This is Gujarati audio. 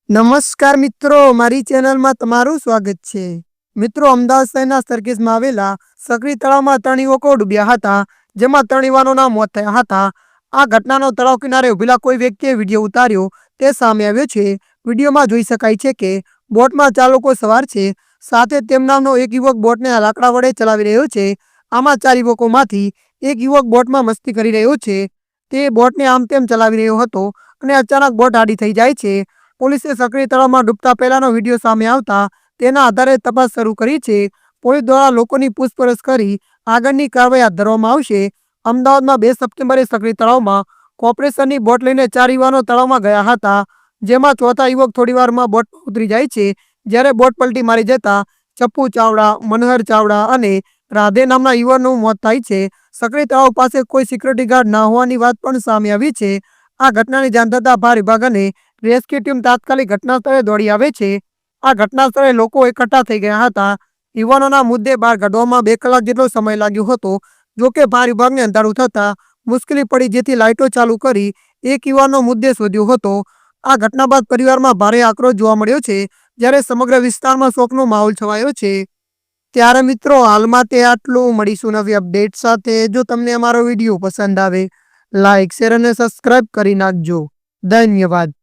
નમસ્કાર મિત્રો, મારી ચેનલમાં તમારું સ્વાગત છે। મિત્રો, અમદાવાદ શહેરના સરખેજમાં આવેલા સક્રી તળાવમાં 3 યુવકો ડૂબ્યા હતા, જેમાં 3 યુવાનોના મોત થયા હતા। આ ઘટનાનો તળાવ કિનારે ઉભેલા કોઈ વ્યક્તિએ વિડીયો ઉતાર્યો તે સામે આવ્યો છે। વિડીયોમાં જોઈ શકાય છે કે બોટમાં 4 લોકો સવાર છે, સાથે તેમનાનો એક યુવક બોટને લાકડા વડે ચલાવી રહ્યો છે। આમાં 4 યુવકોમાંથી એક યુવક બોટમાં મસ્તી કરી રહ્યો છે। તે બોટને આમ તેમ ચલાવી રહ્યો હતો અને અચાનક બોટ આડી થઈ જાય છે। પોલીસે સક્રી તળાવમાં ડૂબતા પહેલાનો વિડીયો સામે આવતા તેના આધારે તપાસ શરૂ કરી છે। પોલીસ દ્વારા લોકોની પૂછપરછ કરી આગળની કાર્યવાહી હાથ ધરવામાં આવશે। અમદાવાદમાં 2 સપ્ટેમ્બરે સક્રી તળાવમાં કોર્પોરેશનની બોટ લઈને 4 યુવાનો તળાવમાં ગયા હતા, જેમાં ચોથા યુવક થોડીવારમાં બોટમાં ઉતરી જાય છે, જ્યારે બોટ પલટી મારી જતા ચપ્પુ ચાવડા, મનહર ચાવડા અને રાધે નામના યુવાનનું મોત થાય છે। સક્રી તળાવ પાસે કોઈ સિક્યુરિટી ગાર્ડ ના હોવાની વાત પણ સામે આવી છે। આ ઘટનાની જાણ થતાં ફાયર વિભાગ અને રેસ્ક્યુ ટીમ તાત્કાલિક ઘટના સ્થળે દોડી આવે છે। આ ઘટના સ્થળે લોકો એકઠા થઈ ગયા હતા। યુવાનોના મુદ્દે બહાર કાઢવામાં 2 કલાક જેટલો સમય લાગ્યો હતો। જોકે ફાયર વિભાગને અંધારું થતાં મુશ્કેલી પડી, જેથી લાઇટો ચાલુ કરી એક યુવાનનો મુદ્દે શોધ્યો હતો। આ ઘટના બાદ પરિવારમાં ભારે આક્રોશ જોવા મળ્યો છે, જ્યારે સમગ્ર વિસ્તારમાં શોકનો માહોલ છવાયો છે। ત્યારે મિત્રો, હાલમાં તે આટલું। મળીશું નવી અપડેટ સાથે। જો તમને અમારો વિડીયો પસંદ આવે, લાઇક, શેર અને સબસ્ક્રાઇબ કરી નાખજો। ધન્યવાદ।